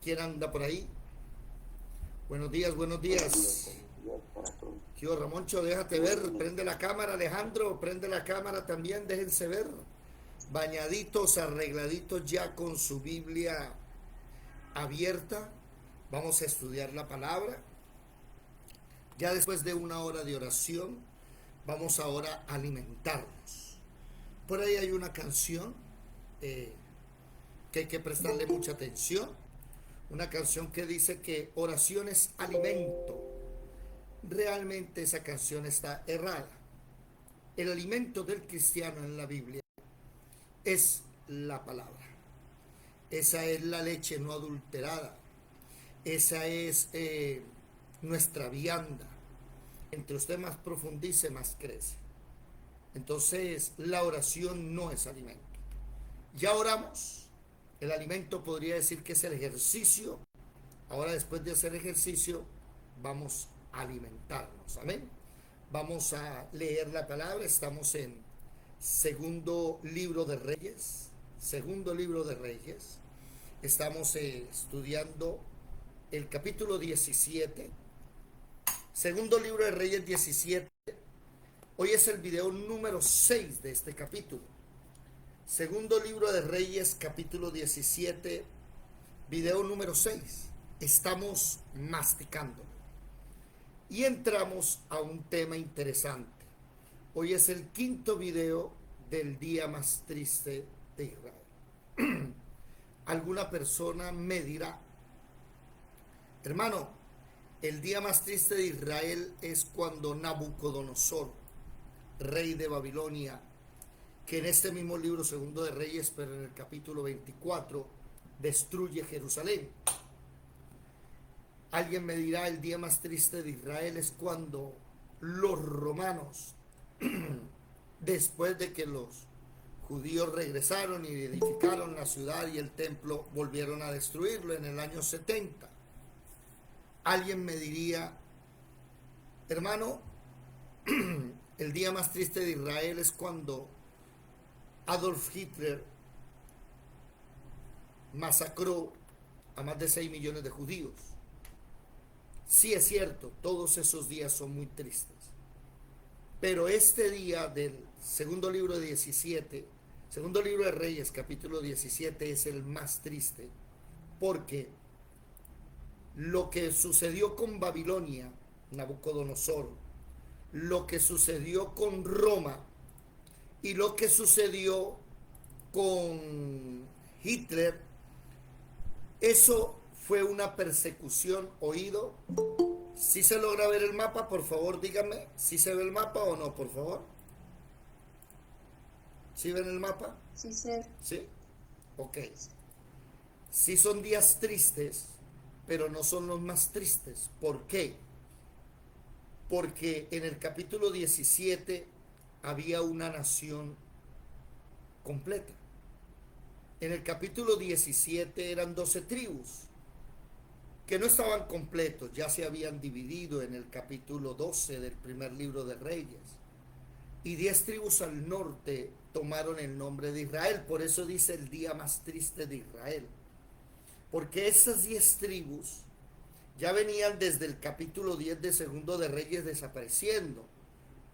¿Quién anda por ahí? Buenos días, buenos días. Yo, Ramoncho, déjate ver. Prende la cámara, Alejandro. Prende la cámara también, déjense ver. Bañaditos, arregladitos ya con su Biblia abierta. Vamos a estudiar la palabra. Ya después de una hora de oración, vamos ahora a alimentarnos. Por ahí hay una canción eh, que hay que prestarle mucha atención. Una canción que dice que oración es alimento. Realmente esa canción está errada. El alimento del cristiano en la Biblia es la palabra. Esa es la leche no adulterada. Esa es nuestra vianda. Entre usted más profundice, más crece. Entonces, la oración no es alimento. Ya oramos. El alimento podría decir que es el ejercicio. Ahora, después de hacer ejercicio, vamos a alimentarnos. Amén. Vamos a leer la palabra. Estamos en segundo libro de Reyes. Segundo libro de Reyes. Estamos estudiando el capítulo 17. Segundo libro de Reyes 17. Hoy es el video número 6 de este capítulo. Segundo libro de Reyes, capítulo 17, video número 6. Estamos masticando. Y entramos a un tema interesante. Hoy es el quinto video del día más triste de Israel. Alguna persona me dirá, hermano, el día más triste de Israel es cuando Nabucodonosor, rey de Babilonia, que en este mismo libro, segundo de Reyes, pero en el capítulo 24, destruye Jerusalén. Alguien me dirá, el día más triste de Israel es cuando los romanos, después de que los judíos regresaron y edificaron la ciudad y el templo, volvieron a destruirlo en el año 70. Alguien me diría, hermano, el día más triste de Israel es cuando Adolf Hitler masacró a más de 6 millones de judíos. Sí es cierto, todos esos días son muy tristes. Pero este día del segundo libro de 17, segundo libro de Reyes, capítulo 17, es el más triste. Porque lo que sucedió con Babilonia, Nabucodonosor, lo que sucedió con Roma y lo que sucedió con Hitler, eso fue una persecución, oído. Si se logra ver el mapa, por favor díganme si se ve el mapa o no, por favor. ¿Sí ven el mapa? Sí, ser. Sí. Ok. Sí son días tristes, pero no son los más tristes. ¿Por qué? Porque en el capítulo 17 había una nación completa. En el capítulo 17 eran 12 tribus que no estaban completos, ya se habían dividido en el capítulo 12 del primer libro de Reyes. Y 10 tribus al norte tomaron el nombre de Israel, por eso dice el día más triste de Israel. Porque esas 10 tribus ya venían desde el capítulo 10 de Segundo de Reyes desapareciendo.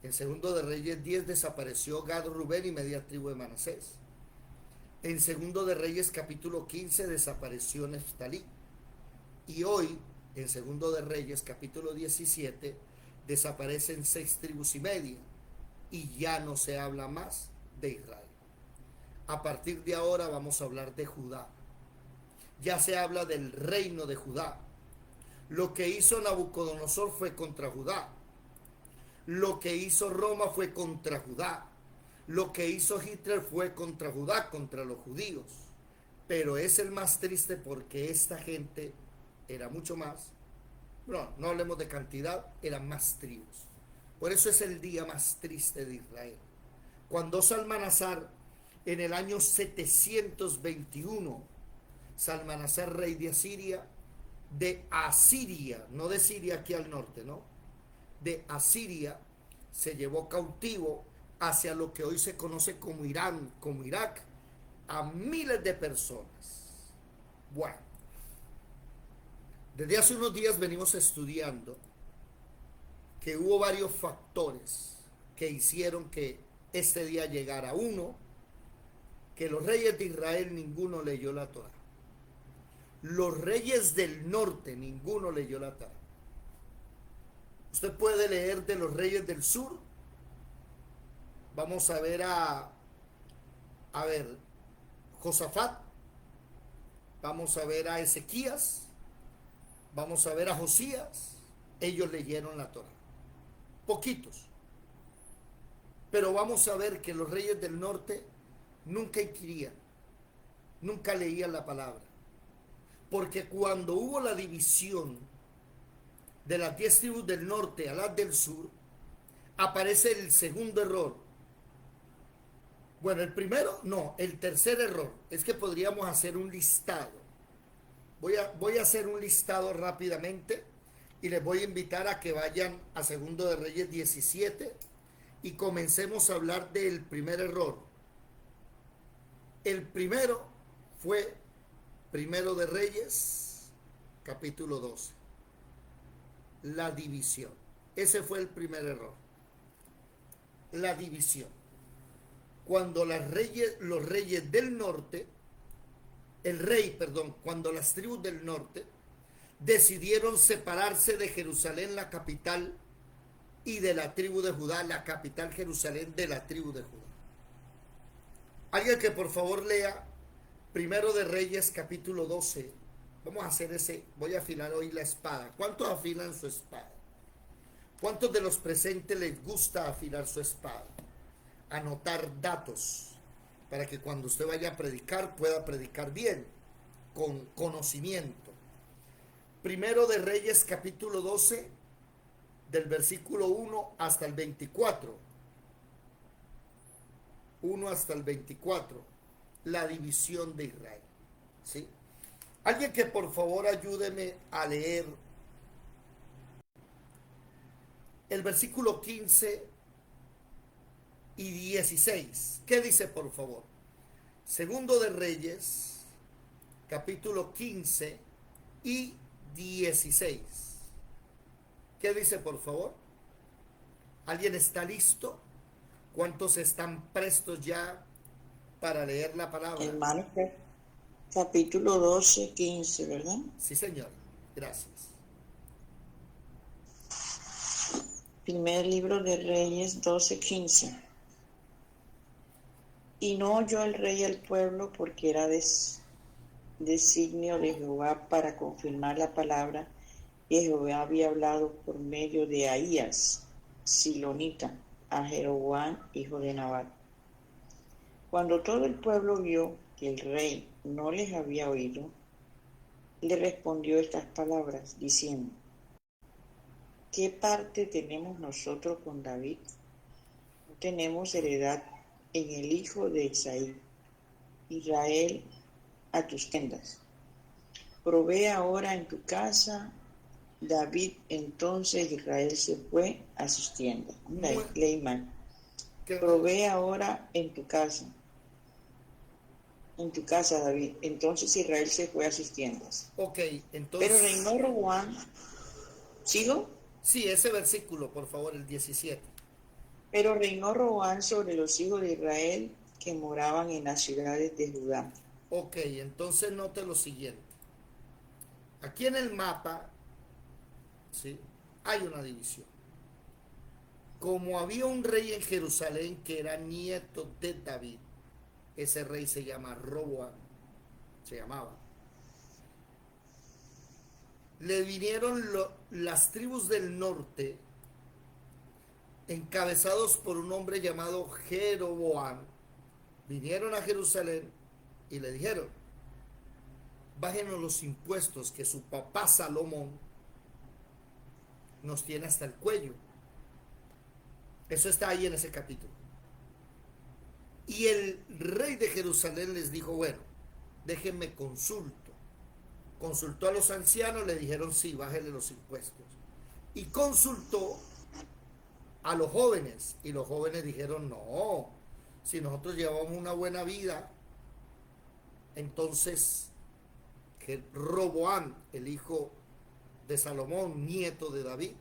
En Segundo de Reyes 10 desapareció Gad, Rubén y media tribu de Manasés. En Segundo de Reyes capítulo 15 desapareció Neftalí. Y hoy, en Segundo de Reyes capítulo 17, desaparecen 6 tribus y media. Y ya no se habla más de Israel. A partir de ahora vamos a hablar de Judá. Ya se habla del reino de Judá. Lo que hizo Nabucodonosor fue contra Judá. Lo que hizo Roma fue contra Judá. Lo que hizo Hitler fue contra Judá, contra los judíos. Pero es el más triste porque esta gente era mucho más. No hablemos de cantidad, eran más tribus. Por eso es el día más triste de Israel. Cuando Salmanasar, en el año 721, Salmanasar, rey de Asiria, no de Siria aquí al norte, ¿no? De Asiria, se llevó cautivo hacia lo que hoy se conoce como Irán, como Irak, a miles de personas. Bueno, Desde hace unos días venimos estudiando que hubo varios factores que hicieron que este día llegara. Uno, que los reyes de Israel ninguno leyó la Torá. Los reyes del norte ninguno leyó la Torá. Usted puede leer de los reyes del sur. Vamos a ver a Josafat, vamos a ver a Ezequías, vamos a ver a Josías. Ellos leyeron la Torá, poquitos, pero vamos a ver que los reyes del norte nunca inquirían, nunca leían la palabra, porque cuando hubo la división de las 10 tribus del norte a las del sur, aparece el segundo error. Bueno, el primero, no, el tercer error es que podríamos hacer un listado. Voy a hacer un listado rápidamente y les voy a invitar a que vayan a Segundo de Reyes 17 y comencemos a hablar del primer error. El primero fue Primero de Reyes, capítulo 12. La división. Ese fue el primer error. La división. Cuando los reyes del norte, cuando las tribus del norte decidieron separarse de Jerusalén, la capital, y de la tribu de Judá, la capital Jerusalén de la tribu de Judá. Alguien que por favor lea Primero de Reyes capítulo 12. Vamos a hacer voy a afilar hoy la espada. ¿Cuántos afilan su espada? ¿Cuántos de los presentes les gusta afilar su espada? Anotar datos para que cuando usted vaya a predicar pueda predicar bien, con conocimiento. Primero de Reyes capítulo 12, del versículo 1 hasta el 24. 1 hasta el 24. La división de Israel. ¿Sí? Alguien que por favor ayúdeme a leer el versículo 15 y 16. ¿Qué dice por favor? Segundo de Reyes, capítulo 15 y 16. ¿Qué dice por favor? ¿Alguien está listo? ¿Cuántos están prestos ya para leer la palabra? Hermano, capítulo 12, 15, ¿verdad? Sí, señor. Gracias. Primer libro de Reyes 12, 15. Y no oyó el rey al pueblo porque era designio de Jehová para confirmar la palabra que Jehová había hablado por medio de Ahías, silonita, a Jeroboam, hijo de Nabat. Cuando todo el pueblo vio que el rey no les había oído, le respondió estas palabras, diciendo: ¿qué parte tenemos nosotros con David? No tenemos heredad en el hijo de Isaí. Israel, a tus tiendas. Provee ahora en tu casa. David, entonces Israel se fue a sus tiendas. Leí mal. Provee ahora en tu casa, David. Entonces Israel se fue a sus tiendas. Ok, entonces. Pero reinó Roboam. ¿Sigo? Sí, ese versículo, por favor, el 17. Pero reinó Roboam sobre los hijos de Israel que moraban en las ciudades de Judá. Ok, entonces note lo siguiente. Aquí en el mapa, ¿sí?, hay una división. Como había un rey en Jerusalén que era nieto de David, ese rey se llama Roboam, se llamaba. Le vinieron las tribus del norte, encabezados por un hombre llamado Jeroboam, vinieron a Jerusalén y le dijeron: bájenos los impuestos que su papá Salomón nos tiene hasta el cuello. Eso está ahí en ese capítulo. Y el rey de Jerusalén les dijo: bueno, déjenme consulto. Consultó a los ancianos, le dijeron: sí, bájenle los impuestos. Y consultó a los jóvenes, y los jóvenes dijeron: no, si nosotros llevamos una buena vida. Entonces Roboam, el hijo de Salomón, nieto de David,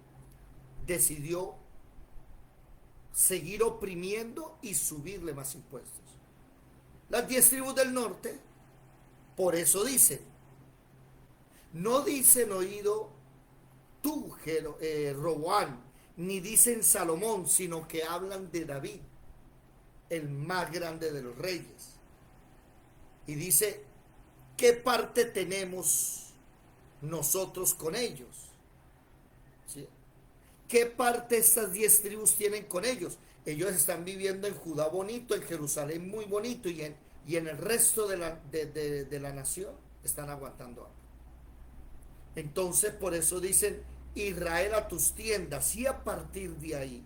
decidió seguir oprimiendo y subirle más impuestos. Las 10 tribus del norte, por eso dicen, no dicen oído tú, Roboam, ni dicen Salomón, sino que hablan de David, el más grande de los reyes. Y dice, ¿qué parte tenemos nosotros con ellos? ¿Sí? ¿Qué parte estas 10 tribus tienen con ellos? Ellos están viviendo en Judá bonito, en Jerusalén muy bonito, y en el resto de la nación están aguantando hambre. Entonces por eso dicen, Israel a tus tiendas, y a partir de ahí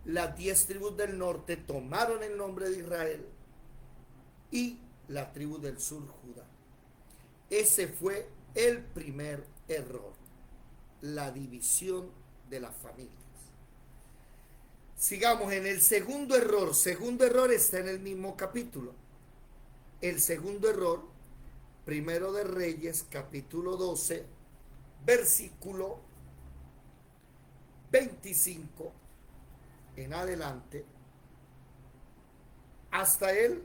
las 10 tribus del norte tomaron el nombre de Israel y la tribu del sur Judá. Ese fue el primer error, la división de las familias. Sigamos en el segundo error. Segundo error está en el mismo capítulo. El segundo error, primero de Reyes, capítulo 12, versículo 25 en adelante, hasta el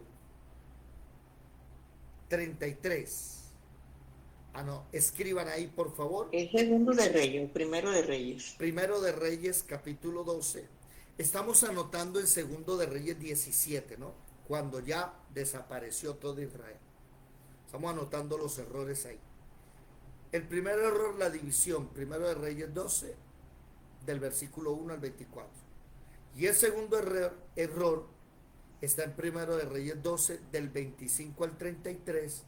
33. Escriban ahí, por favor. El segundo de Reyes, primero de Reyes. Primero de Reyes, capítulo 12. Estamos anotando en segundo de Reyes 17, ¿no? Cuando ya desapareció todo Israel. Estamos anotando los errores ahí. El primer error, la división, primero de Reyes 12, del versículo 1 al 24. Y el segundo error está en primero de Reyes 12, del 25 al 33,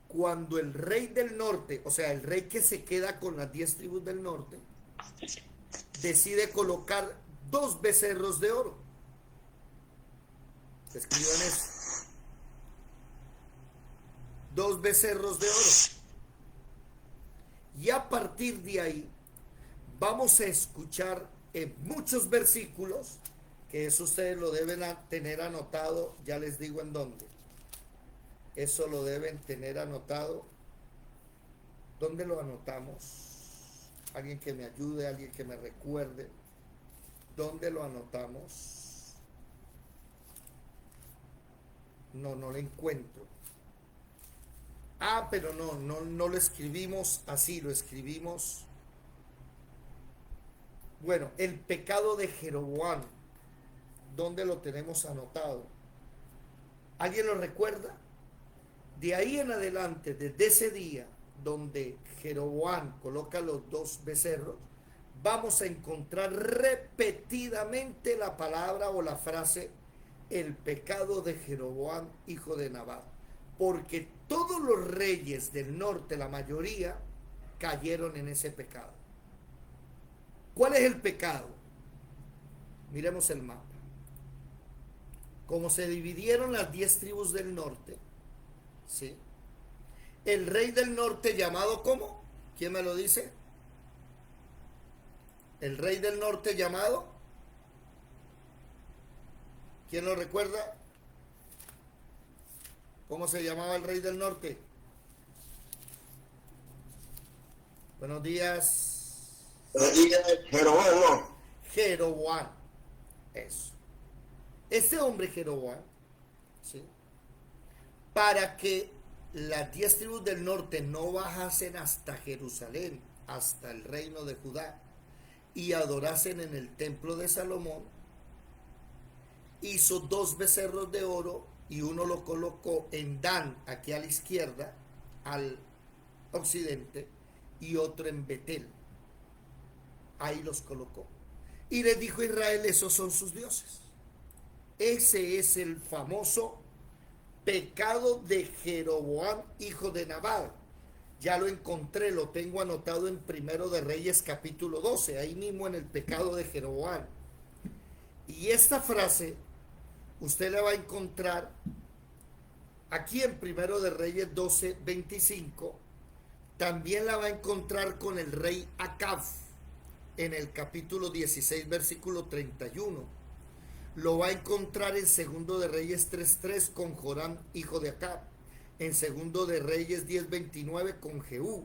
cuando el rey del norte, o sea, el rey que se queda con las 10 tribus del norte, decide colocar 2 becerros de oro. Escriban eso. 2 becerros de oro. Y a partir de ahí vamos a escuchar en muchos versículos, que eso ustedes lo deben tener anotado, ya les digo en dónde. Eso lo deben tener anotado. ¿Dónde lo anotamos? Alguien que me ayude, alguien que me recuerde. ¿Dónde lo anotamos? No lo encuentro. Pero no lo escribimos así, lo escribimos. Bueno, el pecado de Jeroboam, ¿dónde lo tenemos anotado? ¿Alguien lo recuerda? De ahí en adelante, desde ese día donde Jeroboam coloca los 2 becerros, vamos a encontrar repetidamente la palabra o la frase, el pecado de Jeroboam, hijo de Nabat. Porque todos los reyes del norte, la mayoría, cayeron en ese pecado. ¿Cuál es el pecado? Miremos el mapa. Como se dividieron las 10 tribus del norte, ¿sí? El rey del norte llamado ¿cómo? ¿Quién me lo dice? El rey del norte llamado, ¿quién lo recuerda? ¿Cómo se llamaba el rey del norte? Buenos días. Buenos días, Jeroboam. Jeroboam. Eso. Ese hombre Jeroboam, ¿sí? Para que las 10 tribus del norte no bajasen hasta Jerusalén, hasta el reino de Judá, y adorasen en el templo de Salomón, hizo 2 becerros de oro, y uno lo colocó en Dan, aquí a la izquierda, al occidente, y otro en Betel. Ahí los colocó. Y les dijo a Israel, esos son sus dioses. Ese es el famoso pecado de Jeroboam, hijo de Nabat. Ya lo encontré, lo tengo anotado en Primero de Reyes capítulo 12, ahí mismo en el pecado de Jeroboam. Y esta frase usted la va a encontrar aquí en Primero de Reyes 12, 25. También la va a encontrar con el rey Acab en el capítulo 16, versículo 31. Lo va a encontrar en Segundo de Reyes 3:3 con Joram, hijo de Acab. En Segundo de Reyes 10:29 con Jehú.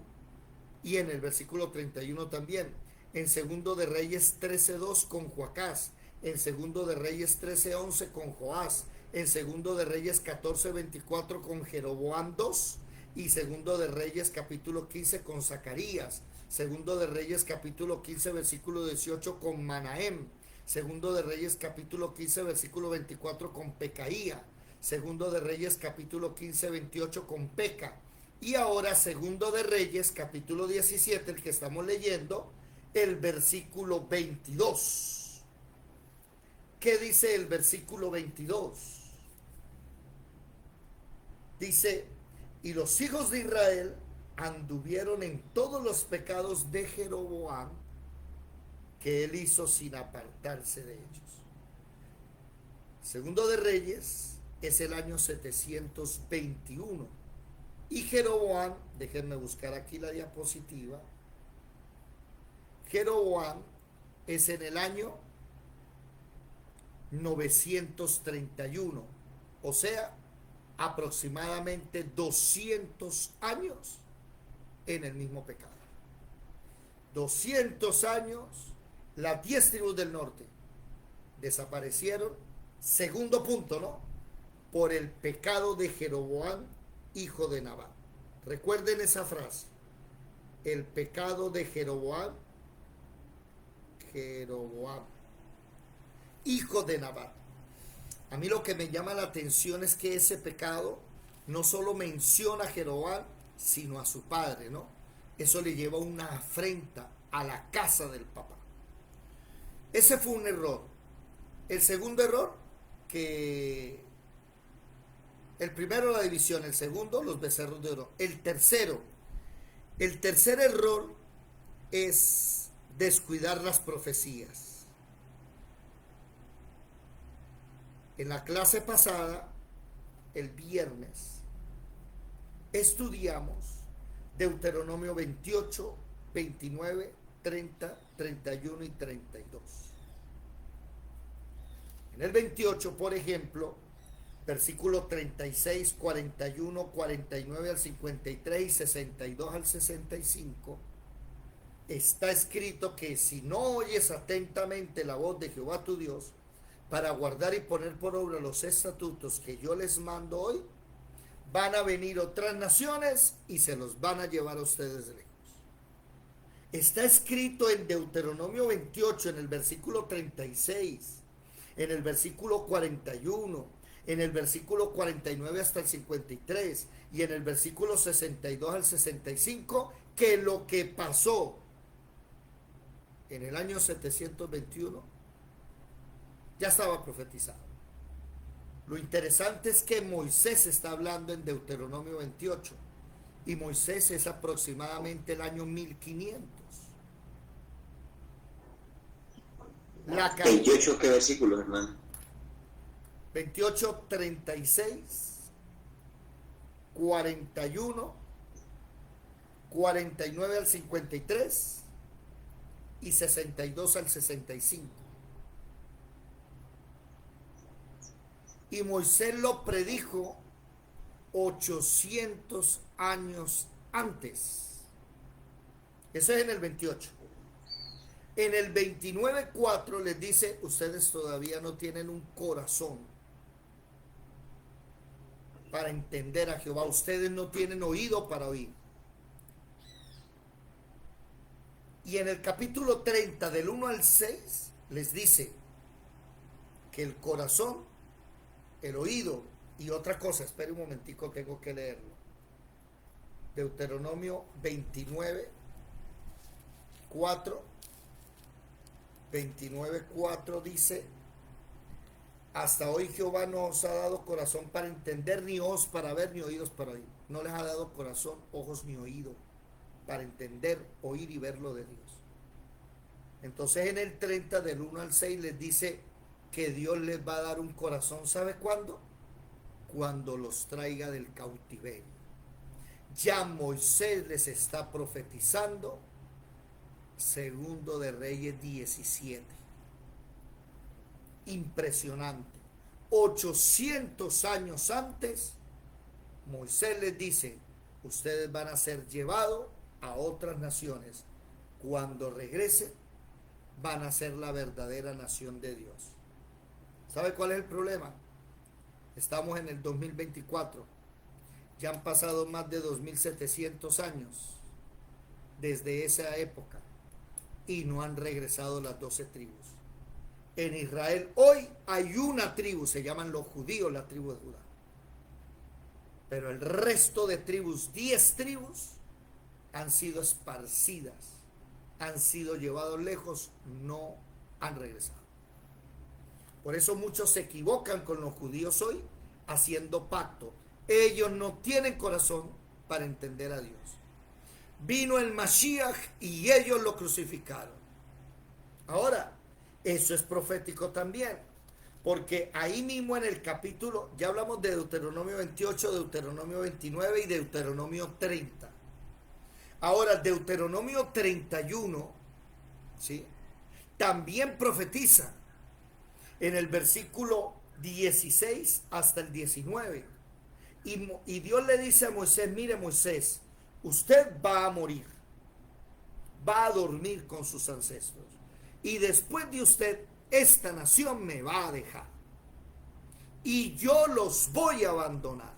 Y en el versículo 31 también. En segundo de Reyes 13:2 con Joacás. En segundo de Reyes 13:11 con Joás. En segundo de Reyes 14:24 con Jeroboam II. Y segundo de Reyes capítulo 15 con Zacarías. Segundo de Reyes capítulo 15 versículo 18 con Manahem. Segundo de Reyes capítulo 15 versículo 24 con Pecaía. Segundo de Reyes capítulo 15 28 con Peca. Y ahora segundo de Reyes capítulo 17, el que estamos leyendo, el versículo 22. ¿Qué dice el versículo 22? Dice, y los hijos de Israel anduvieron en todos los pecados de Jeroboam que él hizo sin apartarse de ellos. Segundo de Reyes es el año 721. Y Jeroboam, déjenme buscar aquí la diapositiva. Jeroboam es en el año 931, o sea, aproximadamente 200 años en el mismo pecado. 200 años, las 10 tribus del norte desaparecieron, segundo punto, ¿no? Por el pecado de Jeroboam, hijo de Nabat. Recuerden esa frase, el pecado de Jeroboam, hijo de Nabat. A mí lo que me llama la atención es que ese pecado no solo menciona a Jeroboam, sino a su padre, ¿no? Eso le lleva una afrenta a la casa del papá. Ese fue un error. El segundo error, que el primero la división, el segundo los becerros de oro. El tercer error es descuidar las profecías. En la clase pasada, el viernes, estudiamos Deuteronomio 28, 29, 30, 31 y 32. En el 28, por ejemplo, versículo 36, 41, 49 al 53 y 62 al 65, está escrito que si no oyes atentamente la voz de Jehová tu Dios, para guardar y poner por obra los estatutos que yo les mando hoy, van a venir otras naciones y se los van a llevar a ustedes lejos. Está escrito en Deuteronomio 28, en el versículo 36, en el versículo 41, en el versículo 49 hasta el 53 y en el versículo 62 al 65, que lo que pasó en el año 721 ya estaba profetizado. Lo interesante es que Moisés está hablando en Deuteronomio 28 y Moisés es aproximadamente el año 1500. 28, ¿qué versículo, hermano? 28, 36, 41, 49 al 53 y 62 al 65. Y Moisés lo predijo 800 años antes. Eso es en el 28. En el 29:4 les dice, ustedes todavía no tienen un corazón para entender a Jehová. Ustedes no tienen oído para oír. Y en el capítulo 30, del 1 al 6, les dice que el corazón, el oído y otra cosa, espere un momentico, tengo que leerlo. Deuteronomio 29, 4. 29:4 dice, hasta hoy Jehová no os ha dado corazón para entender, ni ojos para ver, ni oídos para oír. No les ha dado corazón, ojos ni oído para entender, oír y ver lo de Dios. Entonces en el 30, del 1 al 6, les dice que Dios les va a dar un corazón. ¿Sabe cuándo? Cuando los traiga del cautiverio. Ya Moisés les está profetizando. Segundo de Reyes 17. Impresionante. 800 años antes, Moisés les dice, ustedes van a ser llevados a otras naciones, cuando regrese, van a ser la verdadera nación de Dios. ¿Sabe cuál es el problema? Estamos en el 2024. Ya han pasado más de 2700 años desde esa época y no han regresado las 12 tribus. En Israel hoy hay una tribu, se llaman los judíos, la tribu de Judá. Pero el resto de tribus, 10 tribus, han sido esparcidas, han sido llevados lejos, no han regresado. Por eso muchos se equivocan con los judíos hoy haciendo pacto. Ellos no tienen corazón para entender a Dios. Vino el Mashiach y ellos lo crucificaron. Ahora, eso es profético también, porque ahí mismo en el capítulo, ya hablamos de Deuteronomio 28, Deuteronomio 29 y Deuteronomio 30. Ahora, Deuteronomio 31, ¿sí?, también profetiza en el versículo 16 hasta el 19. Y Dios le dice a Moisés: mire, Moisés, usted va a morir, va a dormir con sus ancestros, y después de usted, esta nación me va a dejar, y yo los voy a abandonar,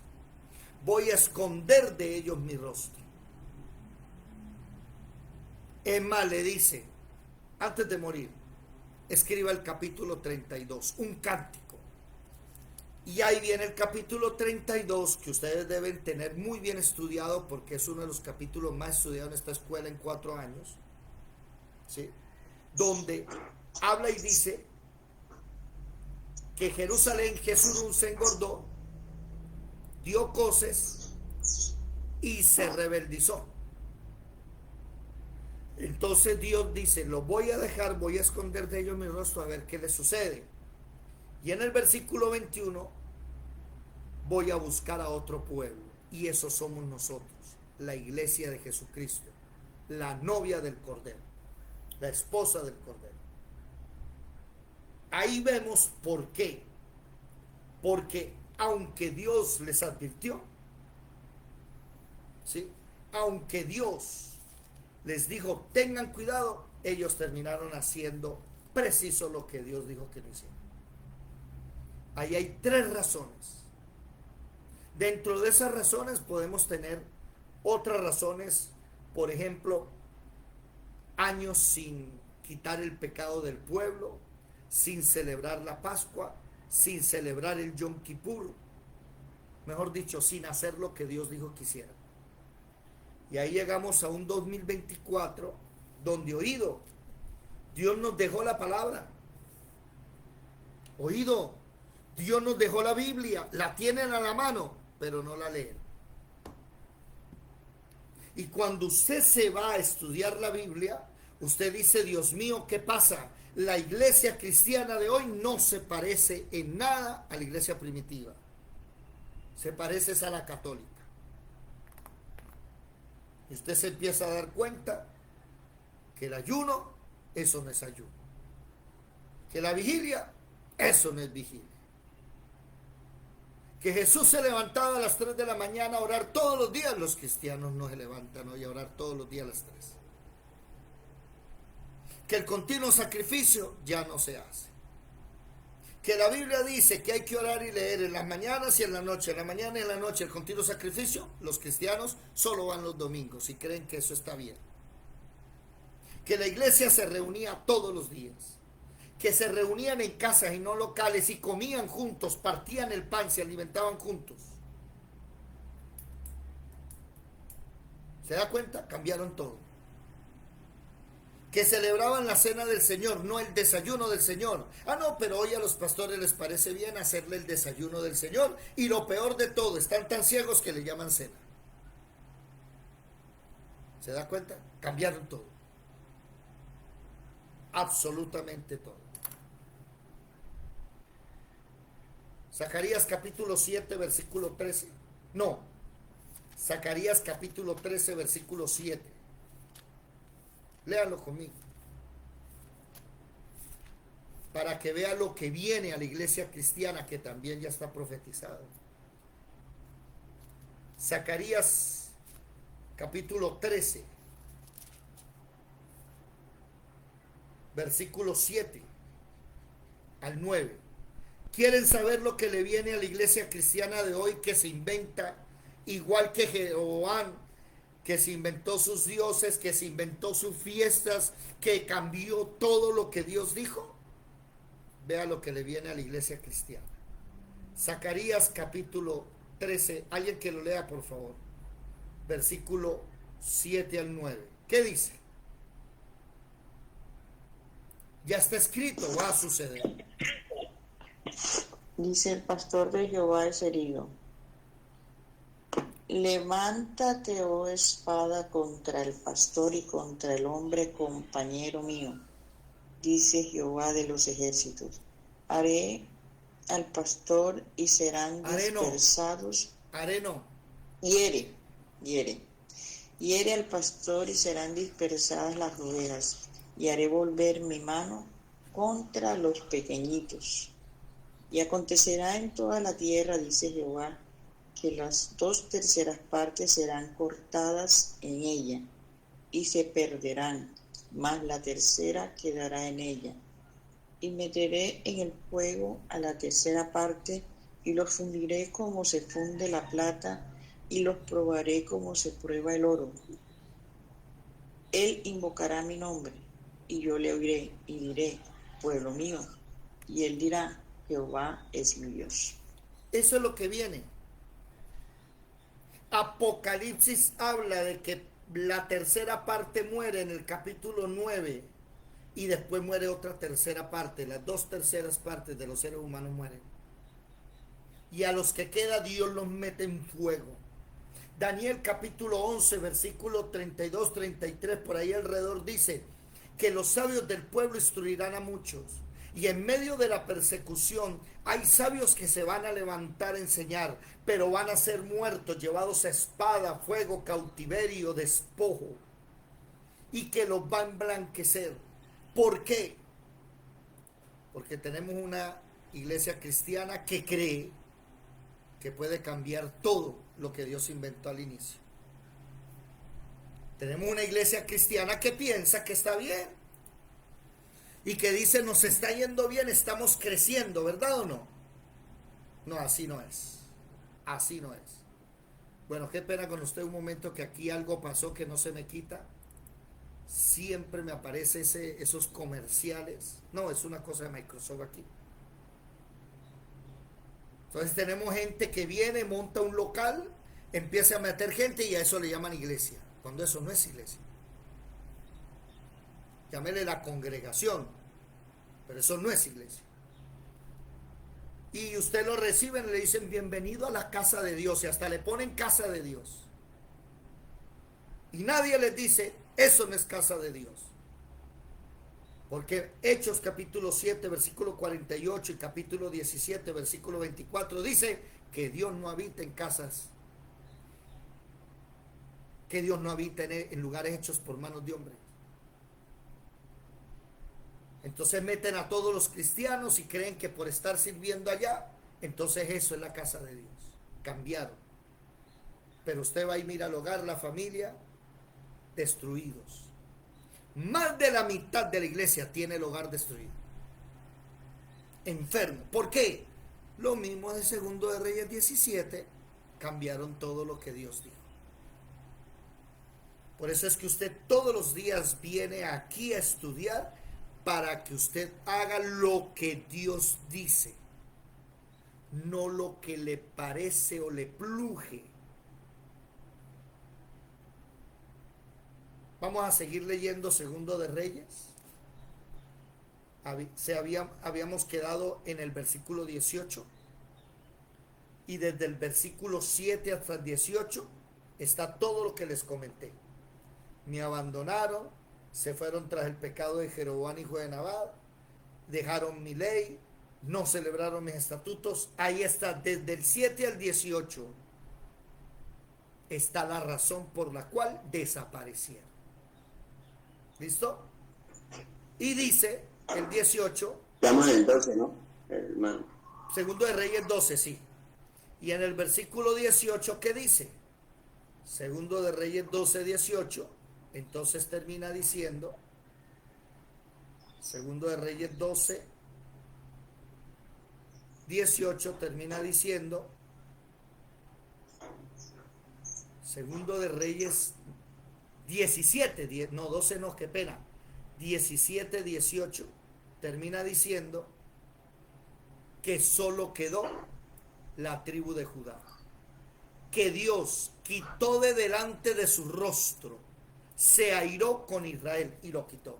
voy a esconder de ellos mi rostro. Es más, le dice, antes de morir, escriba el capítulo 32, un cántico. Y ahí viene el capítulo 32, que ustedes deben tener muy bien estudiado, porque es uno de los capítulos más estudiados en esta escuela en 4 años, ¿sí?, donde habla y dice que Jerusalén, Jesurún, se engordó, dio coces y se rebeldizó. Entonces Dios dice: lo voy a dejar, voy a esconder de ellos mi rostro, a ver qué les sucede. Y en el versículo 21, voy a buscar a otro pueblo, y eso somos nosotros, la iglesia de Jesucristo, la novia del Cordero, la esposa del Cordero. Ahí vemos por qué. Porque aunque Dios les advirtió, ¿sí?, aunque Dios les dijo tengan cuidado, ellos terminaron haciendo preciso lo que Dios dijo que no hicieran. Ahí hay 3 razones. Dentro de esas razones podemos tener otras razones, por ejemplo, años sin quitar el pecado del pueblo, sin celebrar la Pascua, sin celebrar el Yom Kippur, mejor dicho, sin hacer lo que Dios dijo que hiciera. Y ahí llegamos a un 2024 donde, oído, Dios nos dejó la palabra. Oído, Dios nos dejó la Biblia, la tienen a la mano, pero no la leen. Y cuando usted se va a estudiar la Biblia, usted dice: Dios mío, ¿qué pasa? La iglesia cristiana de hoy no se parece en nada a la iglesia primitiva. Se parece a la católica. Y usted se empieza a dar cuenta que el ayuno, eso no es ayuno. Que la vigilia, eso no es vigilia. Que Jesús se levantaba a las 3 de la mañana a orar todos los días. Los cristianos no se levantan hoy a orar todos los días a las 3. Que el continuo sacrificio ya no se hace. Que la Biblia dice que hay que orar y leer en las mañanas y en la noche. En la mañana y en la noche el continuo sacrificio. Los cristianos solo van los domingos y creen que eso está bien. Que la iglesia se reunía todos los días. Que se reunían en casas y no locales y comían juntos, partían el pan, se alimentaban juntos. ¿Se da cuenta? Cambiaron todo. Que celebraban la cena del Señor, no el desayuno del Señor. Ah, no, pero hoy a los pastores les parece bien hacerle el desayuno del Señor. Y lo peor de todo, están tan ciegos que le llaman cena. ¿Se da cuenta? Cambiaron todo. Absolutamente todo. Zacarías capítulo 7, versículo 13. No. Zacarías capítulo 13, versículo 7. Léalo conmigo. Para que vea lo que viene a la iglesia cristiana, que también ya está profetizado. Zacarías capítulo 13. versículo 7 al 9. ¿Quieren saber lo que le viene a la iglesia cristiana de hoy, que se inventa igual que Jeroboam, que se inventó sus dioses, que se inventó sus fiestas, que cambió todo lo que Dios dijo? Vea lo que le viene a la iglesia cristiana. Zacarías capítulo 13, alguien que lo lea por favor, versículo 7 al 9. ¿Qué dice? Ya está escrito, va a suceder. Dice: el pastor de Jehová es herido. Levántate, oh espada, contra el pastor y contra el hombre compañero mío, dice Jehová de los ejércitos. Haré al pastor y serán dispersados. Areno. Hiere. Hiere al pastor y serán dispersadas las ovejas, y haré volver mi mano contra los pequeñitos. Y acontecerá en toda la tierra, dice Jehová, que las 2/3 partes serán cortadas en ella, y se perderán, mas la tercera quedará en ella. Y meteré en el fuego a la 3/4 parte, y los fundiré como se funde la plata, y los probaré como se prueba el oro. Él invocará mi nombre, y yo le oiré, y diré: pueblo mío. Y él dirá: Jehová es mi Dios. Eso es lo que viene. Apocalipsis habla de que la tercera parte muere en el capítulo 9 y después muere otra tercera parte. Las 2/3 partes de los seres humanos mueren. Y a los que queda Dios los mete en fuego. Daniel capítulo 11, versículo 32, 33, por ahí alrededor dice que los sabios del pueblo instruirán a muchos. Y en medio de la persecución hay sabios que se van a levantar a enseñar, pero van a ser muertos, llevados a espada, fuego, cautiverio, despojo, y que los va a emblanquecer. ¿Por qué? Porque tenemos una iglesia cristiana que cree que puede cambiar todo lo que Dios inventó al inicio. Tenemos una iglesia cristiana que piensa que está bien y que dice: nos está yendo bien, estamos creciendo, ¿verdad o no? No, así no es. Así no es. Bueno, qué pena con usted un momento, que aquí algo pasó que no se me quita. Siempre me aparece esos comerciales. No, es una cosa de Microsoft aquí. Entonces tenemos gente que viene, monta un local, empieza a meter gente y a eso le llaman iglesia, cuando eso no es iglesia. Llámele la congregación, pero eso no es iglesia. Y usted lo reciben y le dicen: bienvenido a la casa de Dios, y hasta le ponen casa de Dios. Y nadie les dice: eso no es casa de Dios. Porque Hechos capítulo 7, versículo 48 y capítulo 17, versículo 24 dice que Dios no habita en casas, que Dios no habita en lugares hechos por manos de hombres. Entonces meten a todos los cristianos y creen que por estar sirviendo allá, entonces eso es la casa de Dios. Cambiaron. Pero usted va y mira el hogar, la familia, destruidos. Más de la mitad de la iglesia tiene el hogar destruido, enfermo. ¿Por qué? Lo mismo de Segundo de Reyes 17, cambiaron todo lo que Dios dijo. Por eso es que usted todos los días viene aquí a estudiar, para que usted haga lo que Dios dice, no lo que le parece o le pluje. Vamos a seguir leyendo Segundo de Reyes. Habíamos quedado en el versículo 18, y desde el versículo 7 hasta el 18 está todo lo que les comenté. Me abandonaron, se fueron tras el pecado de Jeroboam hijo de Nabat, dejaron mi ley, no celebraron mis estatutos. Ahí está, desde el 7 al 18 está la razón por la cual desaparecieron. ¿Listo? Y dice el 18. Estamos en el 12, ¿no, hermano? Segundo de Reyes 12, sí. Y en el versículo 18, ¿qué dice? Segundo de Reyes 12, 18. Entonces termina diciendo: Segundo de Reyes 12, 18 termina diciendo, Segundo de Reyes 17, no, 12 no, qué pena, 17, 18, termina diciendo que solo quedó la tribu de Judá, que Dios quitó de delante de su rostro, se airó con Israel y lo quitó.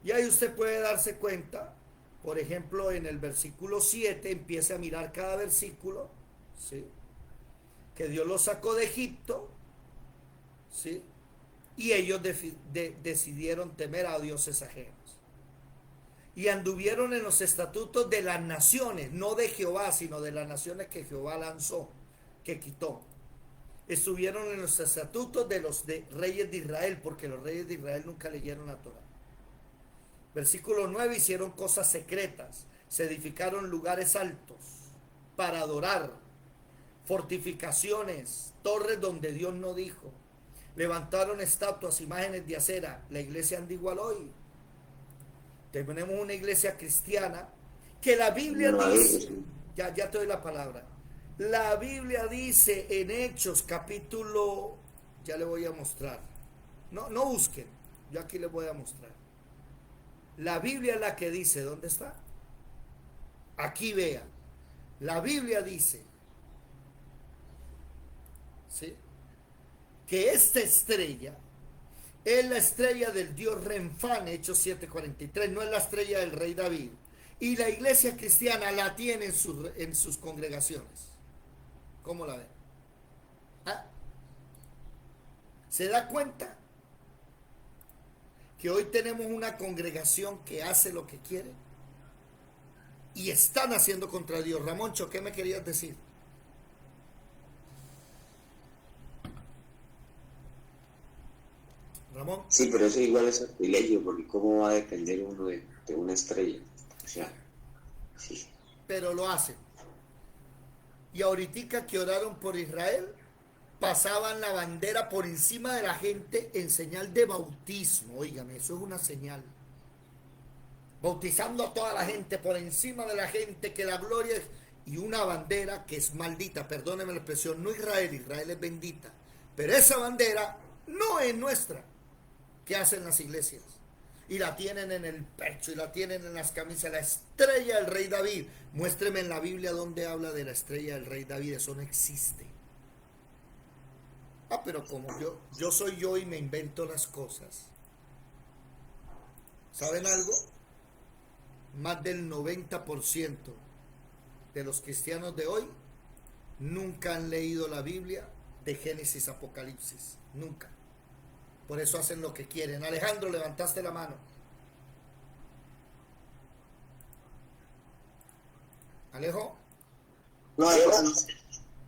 Y ahí usted puede darse cuenta, por ejemplo, en el versículo 7, empiece a mirar cada versículo, ¿sí? Que Dios los sacó de Egipto, ¿sí? Y ellos decidieron temer a dioses ajenos. Y anduvieron en los estatutos de las naciones, no de Jehová, sino de las naciones que Jehová lanzó, que quitó. Estuvieron en los estatutos de los reyes de Israel, porque los reyes de Israel nunca leyeron la Torá. Versículo 9, hicieron cosas secretas, se edificaron lugares altos para adorar, fortificaciones, torres donde Dios no dijo, levantaron estatuas, imágenes de acera. La iglesia anda igual hoy. Tenemos una iglesia cristiana que la Biblia dice, ya te doy la palabra, la Biblia dice en Hechos capítulo, ya le voy a mostrar, no busquen, yo aquí les voy a mostrar. La Biblia es la que dice, ¿dónde está? Aquí vean, la Biblia dice, ¿sí?, que esta estrella es la estrella del dios Renfán, Hechos 7:43, no es la estrella del rey David. Y la iglesia cristiana la tiene en sus congregaciones. ¿Cómo la ven? ¿Ah? ¿Se da cuenta que hoy tenemos una congregación que hace lo que quiere? Y están haciendo contra Dios. Ramoncho, ¿qué me querías decir? Ramón. Sí, pero eso igual es sacrilegio, porque ¿cómo va a depender uno de una estrella? O sea, sí. Pero lo hacen. Y ahorita que oraron por Israel, pasaban la bandera por encima de la gente en señal de bautismo. Óigame, eso es una señal. Bautizando a toda la gente por encima de la gente, que la gloria es... Y una bandera que es maldita, perdónenme la expresión, no Israel, Israel es bendita. Pero esa bandera no es nuestra, que hacen las iglesias. Y la tienen en el pecho y la tienen en las camisas, la estrella del rey David. Muéstreme en la Biblia donde habla de la estrella del rey David, eso no existe. Ah, pero como yo soy yo y me invento las cosas. ¿Saben algo? Más del 90% de los cristianos de hoy nunca han leído la Biblia de Génesis a Apocalipsis, nunca. Por eso hacen lo que quieren. Alejandro, levantaste la mano. Alejo. No, hermano.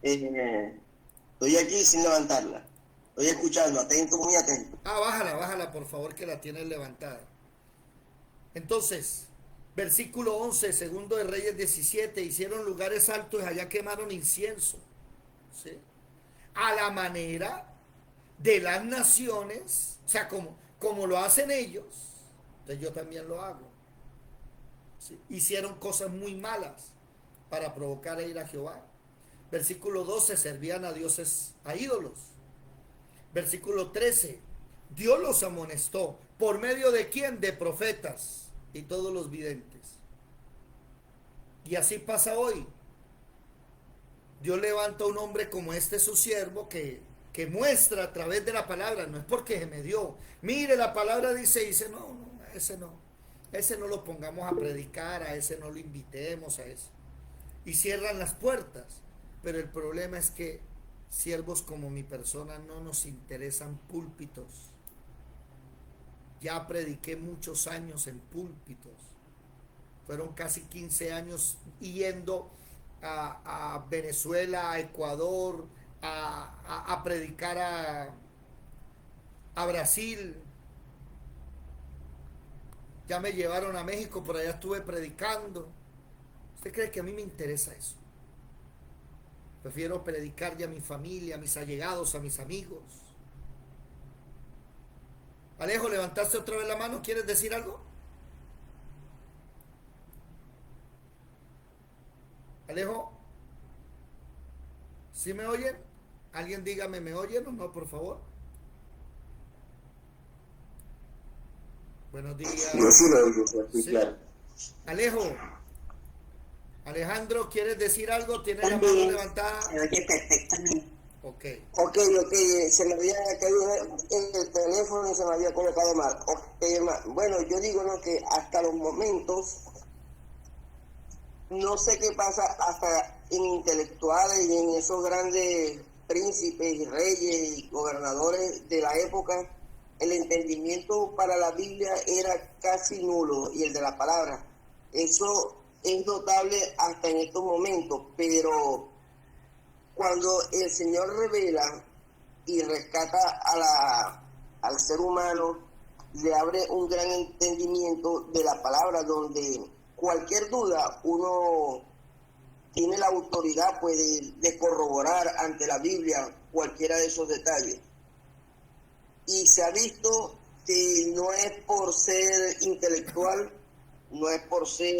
Estoy aquí sin levantarla. Estoy escuchando, atento, muy atento. Ah, bájala, por favor, que la tienes levantada. Entonces, versículo 11, segundo de Reyes 17, hicieron lugares altos y allá quemaron incienso. ¿Sí? A la manera de las naciones, o sea, como lo hacen ellos, entonces yo también lo hago. ¿Sí? Hicieron cosas muy malas para provocar a ir a Jehová. Versículo 12, servían a dioses, a ídolos. Versículo 13, Dios los amonestó. ¿Por medio de quién? De profetas y todos los videntes. Y así pasa hoy. Dios levanta a un hombre como este su siervo que muestra a través de la palabra, no es porque se me dio. Mire, la palabra dice, no, ese no lo pongamos a predicar, a ese no lo invitemos, a ese. Y cierran las puertas. Pero el problema es que siervos como mi persona no nos interesan púlpitos. Ya prediqué muchos años en púlpitos. Fueron casi 15 años yendo a Venezuela, a Ecuador, a predicar a Brasil. Ya me llevaron a México, por allá estuve predicando. ¿Usted cree que a mí me interesa eso? Prefiero predicarle a mi familia, a mis allegados, a mis amigos. Alejo, ¿levantaste otra vez la mano? ¿Quieres decir algo? Alejo, ¿sí me oyen? Alguien dígame, ¿me oyen o no, por favor? Buenos Yo sí días. lo oigo, sí, Sí. claro. Alejo, Alejandro, ¿quieres decir algo? ¿Tienes la mano También levantada? se oye perfectamente. Ok. Ok, se me había caído el teléfono y se me había colocado mal. Bueno, yo digo no que hasta los momentos, no sé qué pasa hasta en intelectuales y en esos grandes príncipes y reyes y gobernadores de la época, el entendimiento para la Biblia era casi nulo y el de la palabra. Eso es notable hasta en estos momentos, pero cuando el Señor revela y rescata al ser humano, le abre un gran entendimiento de la palabra, donde cualquier duda uno tiene la autoridad pues, de corroborar ante la Biblia cualquiera de esos detalles. Y se ha visto que no es por ser intelectual, no es por ser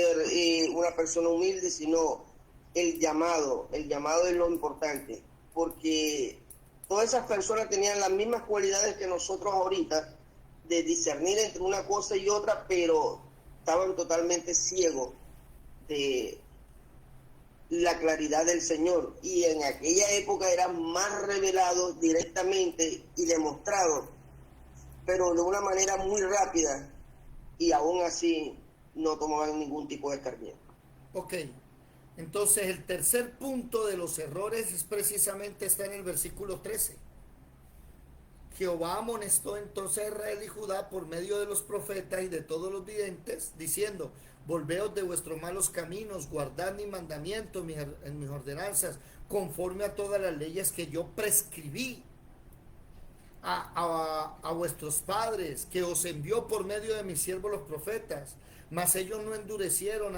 una persona humilde, sino el llamado es lo importante, porque todas esas personas tenían las mismas cualidades que nosotros ahorita, de discernir entre una cosa y otra, pero estaban totalmente ciegos de la claridad del Señor, y en aquella época era más revelado directamente y demostrado, pero de una manera muy rápida, y aún así no tomaban ningún tipo de escarmiento. Ok. Entonces el tercer punto de los errores es precisamente está en el versículo 13. Jehová amonestó entonces a Israel y Judá por medio de los profetas y de todos los videntes, diciendo, volveos de vuestros malos caminos, guardad mi mandamiento en mis ordenanzas, conforme a todas las leyes que yo prescribí a vuestros padres, que os envió por medio de mis siervos los profetas. Mas ellos no endurecieron,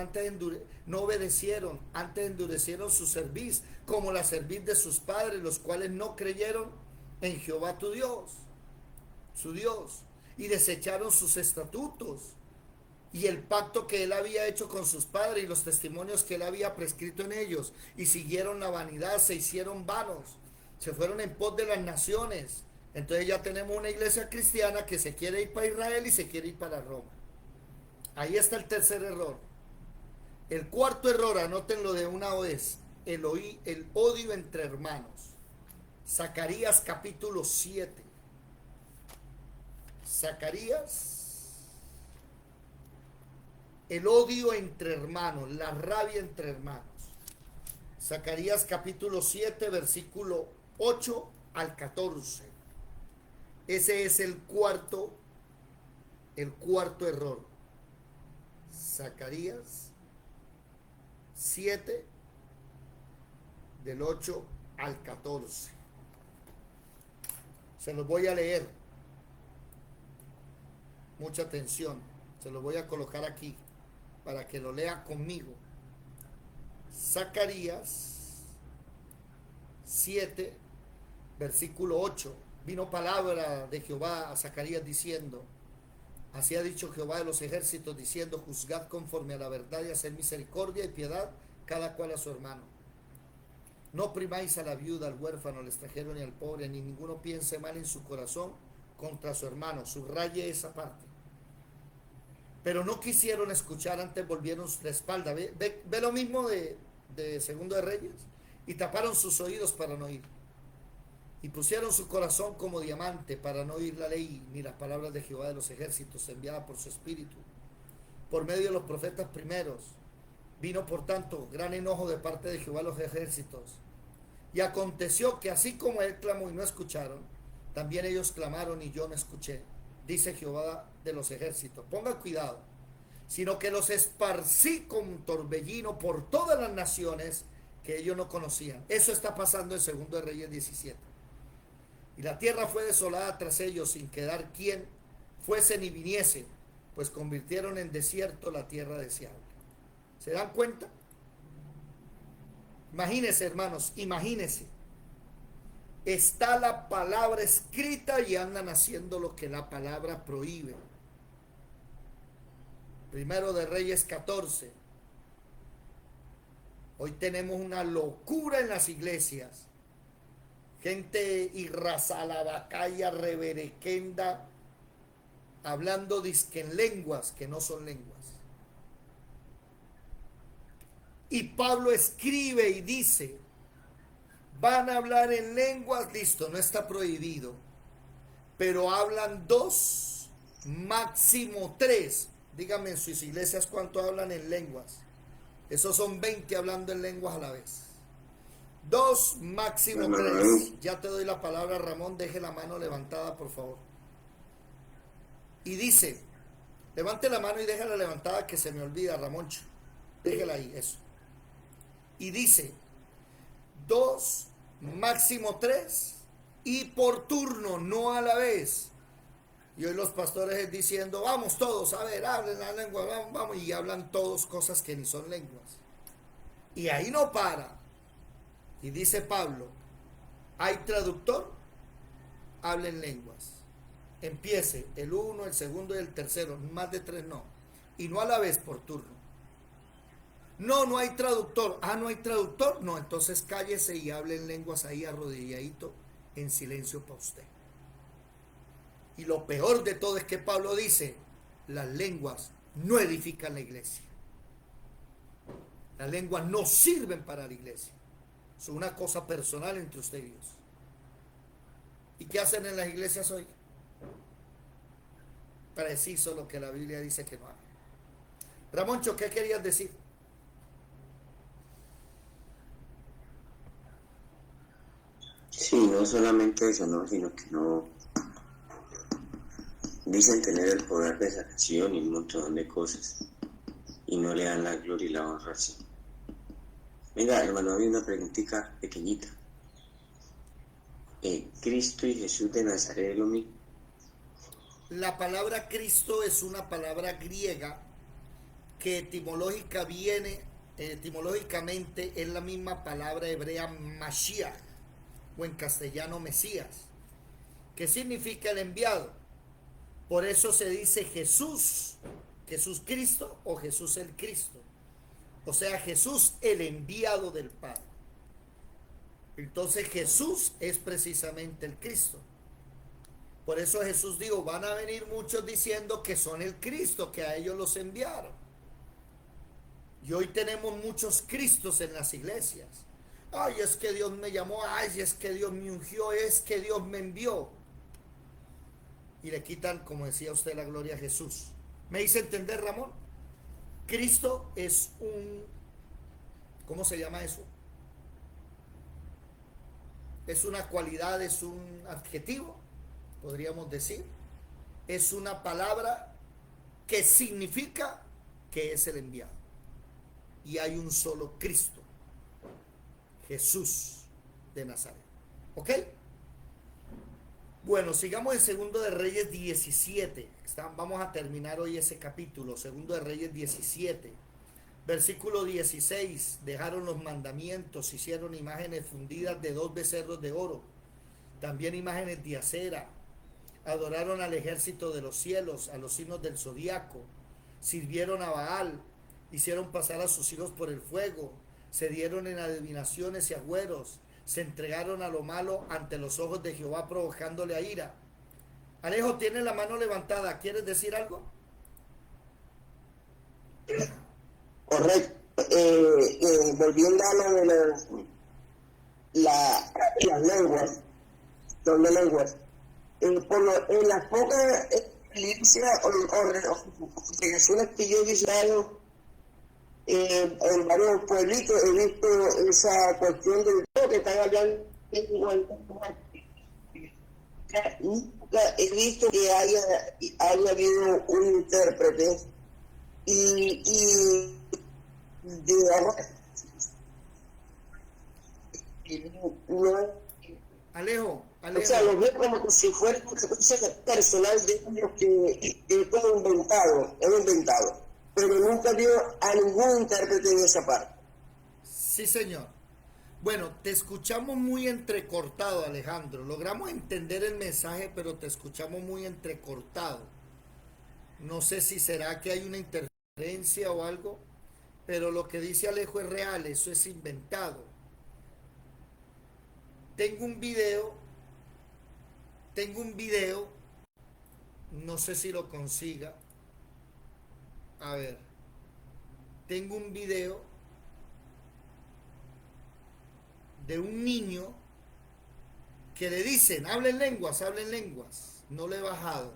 no obedecieron, antes endurecieron su cerviz, como la cerviz de sus padres, los cuales no creyeron en Jehová tu Dios, su Dios, y desecharon sus estatutos y el pacto que él había hecho con sus padres y los testimonios que él había prescrito en ellos, y siguieron la vanidad, se hicieron vanos, se fueron en pos de las naciones. Entonces ya tenemos una iglesia cristiana que se quiere ir para Israel y se quiere ir para Roma. Ahí está el tercer error. El cuarto error, anótenlo de una vez, el odio entre hermanos. Zacarías capítulo 7. Zacarías, el odio entre hermanos, la rabia entre hermanos. Zacarías capítulo 7, versículo 8 al 14. Ese es el cuarto error. Zacarías 7, del 8 al 14. Se los voy a leer. Mucha atención. Se los voy a colocar aquí para que lo lea conmigo. Zacarías 7, versículo 8. Vino palabra de Jehová a Zacarías diciendo, así ha dicho Jehová de los ejércitos, diciendo, juzgad conforme a la verdad y haced misericordia y piedad, cada cual a su hermano. No oprimáis a la viuda, al huérfano, al extranjero ni al pobre, ni ninguno piense mal en su corazón contra su hermano. Subraye esa parte. Pero no quisieron escuchar, antes volvieron la espalda. Ve lo mismo de Segundo de Reyes. Y taparon sus oídos para no oír. Y pusieron su corazón como diamante para no oír la ley ni las palabras de Jehová de los ejércitos enviadas por su espíritu, por medio de los profetas primeros. Vino por tanto gran enojo de parte de Jehová de los ejércitos. Y aconteció que así como él clamó y no escucharon, también ellos clamaron y yo no escuché, dice Jehová de los ejércitos. Pongan cuidado, sino que los esparcí con torbellino por todas las naciones que ellos no conocían. Eso está pasando en Segundo de Reyes 17. Y la tierra fue desolada tras ellos, sin quedar quien fuese ni viniese, pues convirtieron en desierto la tierra deseable. ¿Se dan cuenta? Imagínense, hermanos, imagínense. está la palabra escrita y andan haciendo lo que la palabra prohíbe. Primero de Reyes 14. Hoy tenemos una locura en las iglesias. Gente irrazalabacaya, reverequenda, hablando dizque en lenguas que no son lenguas. Y Pablo escribe y dice, van a hablar en lenguas, listo, no está prohibido, pero hablan 2, máximo 3. Díganme en sus iglesias cuánto hablan en lenguas. Esos son 20 hablando en lenguas a la vez. 2, máximo 3. Ya te doy la palabra, Ramón, deje la mano levantada, por favor. Y dice, levante la mano y déjala levantada que se me olvida, Ramoncho. Déjela ahí, eso. Y dice, 2, máximo 3, y por turno, no a la vez. Y hoy los pastores diciendo, vamos todos, a ver, hablen la lengua, vamos, vamos, y hablan todos cosas que ni son lenguas. Y ahí no para. Y dice Pablo, ¿hay traductor? Hablen lenguas. Empiece el 1, el segundo y el tercero, más de 3 no. Y no a la vez por turno. No, no hay traductor. Ah, no hay traductor. No, entonces cállese y hable en lenguas ahí arrodilladito, en silencio para usted. Y lo peor de todo es que Pablo dice, las lenguas no edifican la iglesia. Las lenguas no sirven para la iglesia. Es una cosa personal entre usted y Dios. ¿Y qué hacen en las iglesias hoy? Preciso lo que la Biblia dice que no hagan. Ramoncho, ¿qué querías decir? Sí, no solamente eso, no, sino que no dicen tener el poder de sanación y un montón de cosas y no le dan la gloria y la honra así. Venga, hermano, había una preguntita pequeñita. ¿Cristo y Jesús de Nazaret es lo mismo? La palabra Cristo es una palabra griega que etimológicamente es la misma palabra hebrea Mashiach, o en castellano Mesías, que significa el enviado. Por eso se dice Jesús Cristo o Jesús el Cristo. O sea, Jesús el enviado del Padre. Entonces Jesús es precisamente el Cristo. Por eso Jesús dijo, van a venir muchos diciendo que son el Cristo, que a ellos los enviaron. Y hoy tenemos muchos Cristos en las iglesias. Ay, es que Dios me llamó, ay, es que Dios me ungió, es que Dios me envió. Y le quitan, como decía usted, la gloria a Jesús. ¿Me hice entender, Ramón? Cristo es ¿cómo se llama eso? Es una cualidad, es un adjetivo, podríamos decir. Es una palabra que significa que es el enviado. Y hay un solo Cristo, Jesús de Nazaret. ¿Ok? Bueno, sigamos en Segundo de Reyes 17. Vamos a terminar hoy ese capítulo, Segundo de Reyes 17. Versículo 16. Dejaron los mandamientos, hicieron imágenes fundidas de 2 becerros de oro, también imágenes de acera. Adoraron al ejército de los cielos, a los signos del zodiaco. Sirvieron a Baal, hicieron pasar a sus hijos por el fuego, se dieron en adivinaciones y agüeros, se entregaron a lo malo ante los ojos de Jehová, provocándole a ira. Alejo, tiene la mano levantada, ¿quieres decir algo? Correcto. Volviendo a lo de las lenguas, en las pocas iglesias o congregaciones que yo he visitado, en varios pueblitos he visto esa cuestión de que están hablando igual. Nunca he visto que haya habido un intérprete y digamos no, Alejo. O sea, lo veo como si fuera una cosa personal de ellos que es todo inventado, pero nunca vio a ningún intérprete en esa parte. Sí, señor. Bueno, te escuchamos muy entrecortado, Alejandro. Logramos entender el mensaje, pero te escuchamos muy entrecortado. No sé si será que hay una interferencia o algo, pero lo que dice Alejo es real, eso es inventado. Tengo un video, tengo un video, no sé si lo consiga. A ver, tengo un video de un niño que le dicen, hablen lenguas, hablen lenguas. No le he bajado,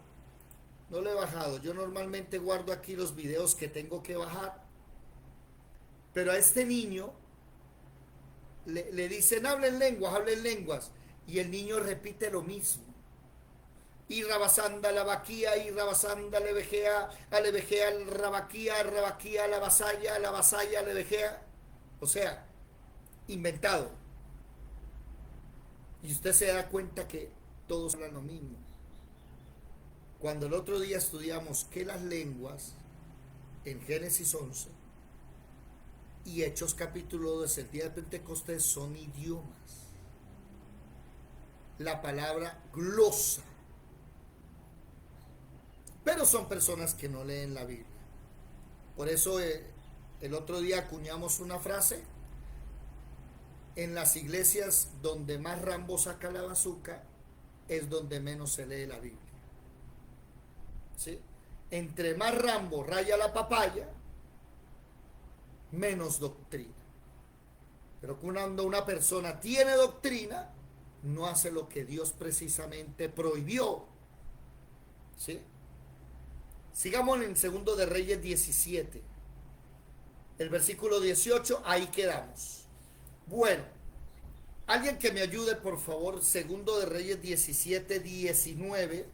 no le he bajado. Yo normalmente guardo aquí los videos que tengo que bajar, pero a este niño le dicen, hablen lenguas, hablen lenguas. Y el niño repite lo mismo. Y rabasanda la vaquía, y rabasanda le vejea, el rabaquía, la vasalla, le vejea. O sea, inventado. Y usted se da cuenta que todos hablan lo mismo. Cuando el otro día estudiamos que las lenguas, en Génesis 11 y Hechos capítulo 2, el día de Pentecostés, son idiomas. La palabra glosa. Pero son personas que no leen la Biblia. Por eso el otro día acuñamos una frase. En las iglesias donde más Rambo saca la bazuca es donde menos se lee la Biblia. ¿Sí? Entre más Rambo raya la papaya, menos doctrina. Pero cuando una persona tiene doctrina, no hace lo que Dios precisamente prohibió. ¿Sí? Sigamos en Segundo de Reyes 17. El versículo 18, ahí quedamos. Bueno, alguien que me ayude, por favor, Segundo de Reyes 17, 19.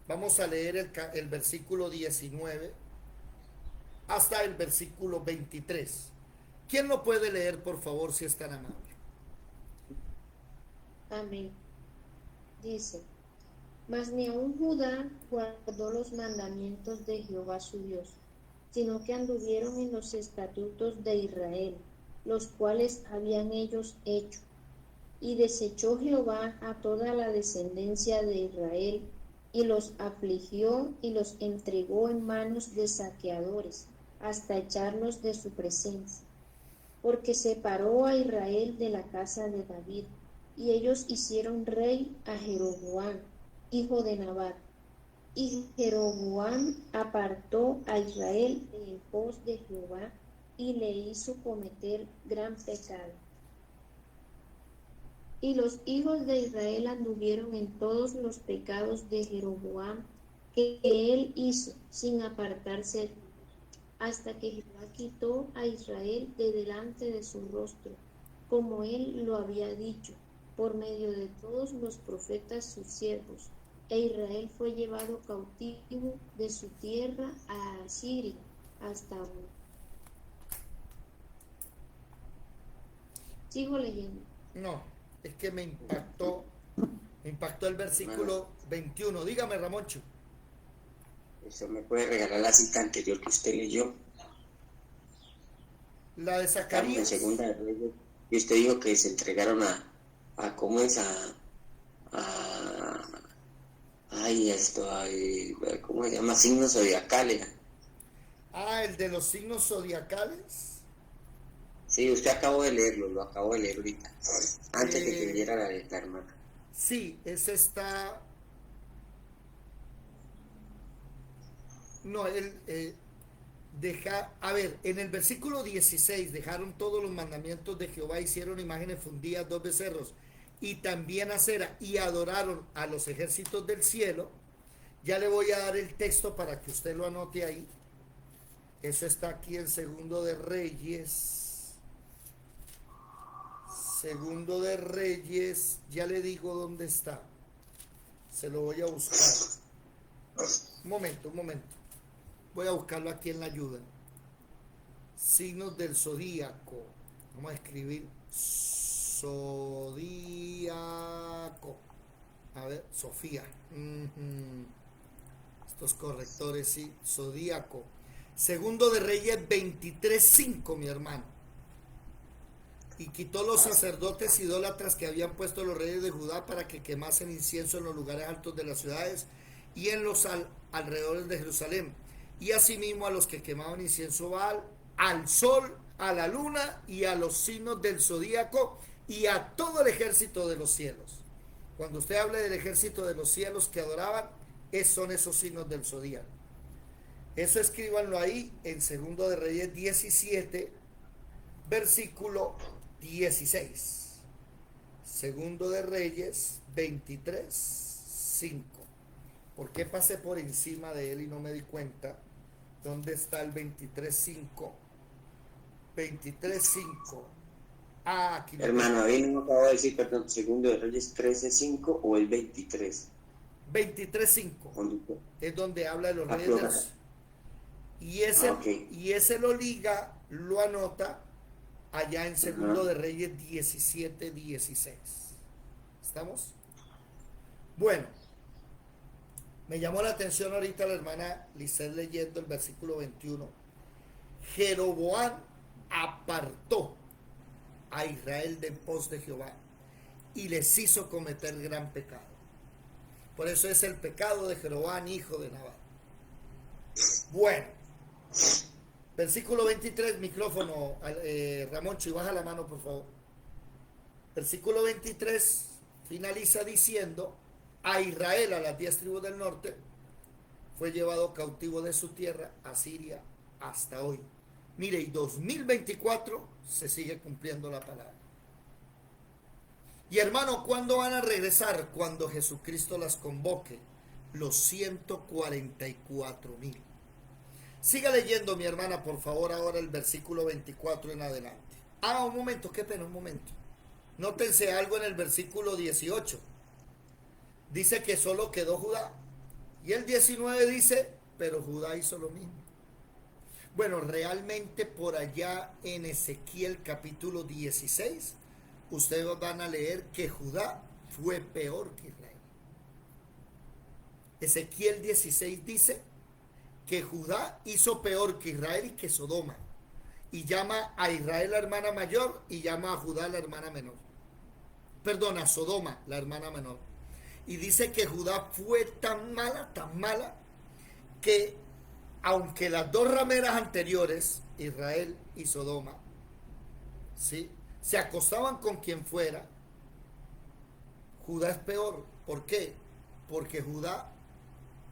Vamos a leer el versículo 19 hasta el versículo 23. ¿Quién lo puede leer, por favor, si es tan amable? Amén. Dice, mas ni aun Judá guardó los mandamientos de Jehová su Dios, sino que anduvieron en los estatutos de Israel, los cuales habían ellos hecho. Y desechó Jehová a toda la descendencia de Israel, y los afligió y los entregó en manos de saqueadores, hasta echarlos de su presencia. Porque separó a Israel de la casa de David, y ellos hicieron rey a Jeroboam, hijo de Nabat. Y Jeroboam apartó a Israel de en pos de Jehová, y le hizo cometer gran pecado. Y los hijos de Israel anduvieron en todos los pecados de Jeroboam que él hizo, sin apartarse, hasta que Jehová quitó a Israel de delante de su rostro, como él lo había dicho, por medio de todos los profetas sus siervos. E Israel fue llevado cautivo de su tierra a Asiria hasta ahora. Sigo leyendo. No, es que me impactó el versículo 21. Dígame, Ramoncho. ¿Eso me puede regalar la cita anterior que usted leyó? La de Estamos en Zacarías. Segunda de Reyes. Y usted dijo que se entregaron ¿cómo es? ¿Cómo se llama? Signos zodiacales. Ah, el de los signos zodiacales. Sí, usted acabó de leerlo, lo acabo de leer ahorita, antes de que leyera la hermana. Sí, ese está. No, a ver, en el versículo 16, dejaron todos los mandamientos de Jehová, hicieron imágenes fundidas, 2 becerros, y también acera, y adoraron a los ejércitos del cielo. Ya le voy a dar el texto para que usted lo anote ahí. Eso está aquí en Segundo de Reyes. Segundo de Reyes, ya le digo dónde está. Se lo voy a buscar. Un momento. Voy a buscarlo aquí en la ayuda. Signos del zodíaco. Vamos a escribir zodíaco. A ver, Sofía. Estos correctores, sí. Zodíaco. Segundo de Reyes 23:5, mi hermano. Y quitó los sacerdotes idólatras que habían puesto los reyes de Judá para que quemasen incienso en los lugares altos de las ciudades y en los alrededores de Jerusalén. Y asimismo a los que quemaban incienso Baal, al sol, a la luna y a los signos del zodíaco y a todo el ejército de los cielos. Cuando usted hable del ejército de los cielos que adoraban, son esos signos del zodíaco. Eso escríbanlo ahí en 2 de Reyes 17, versículo 16. 2 de Reyes 23, 5. ¿Por qué pasé por encima de él y no me di cuenta? ¿Dónde está el 23.5? 23.5. Ah, aquí. Hermano, ahí no acabo de decir, perdón, 2 de Reyes 13.5 o el 23. 23.5. Es donde habla de los reyes de los... Y ese lo liga, lo anota allá en 2 de Reyes 17, 16. ¿Estamos? Bueno, me llamó la atención ahorita la hermana Lisset leyendo el versículo 21. Jeroboam apartó a Israel de en pos de Jehová y les hizo cometer gran pecado. Por eso es el pecado de Jeroboam, hijo de Nabat. Bueno, versículo 23, micrófono, Ramoncho, y baja la mano por favor. Versículo 23 finaliza diciendo: a Israel, a las 10 tribus del norte, fue llevado cautivo de su tierra a Siria hasta hoy. Mire, y 2024 se sigue cumpliendo la palabra. Y hermano, ¿cuándo van a regresar? Cuando Jesucristo las convoque, los 144,000. Siga leyendo, mi hermana, por favor, ahora el versículo 24 en adelante. Ah, un momento, qué pena, un momento. Nótense algo en el versículo 18. Dice que solo quedó Judá. Y el 19 dice, pero Judá hizo lo mismo. Bueno, realmente por allá en Ezequiel capítulo 16, ustedes van a leer que Judá fue peor que Israel. Ezequiel 16 dice que Judá hizo peor que Israel y que Sodoma. Y llama a Israel la hermana mayor y llama a Judá la hermana menor. Perdón, a Sodoma la hermana menor. Y dice que Judá fue tan mala, que aunque las dos rameras anteriores, Israel y Sodoma, ¿sí?, se acostaban con quien fuera, Judá es peor. ¿Por qué? Porque Judá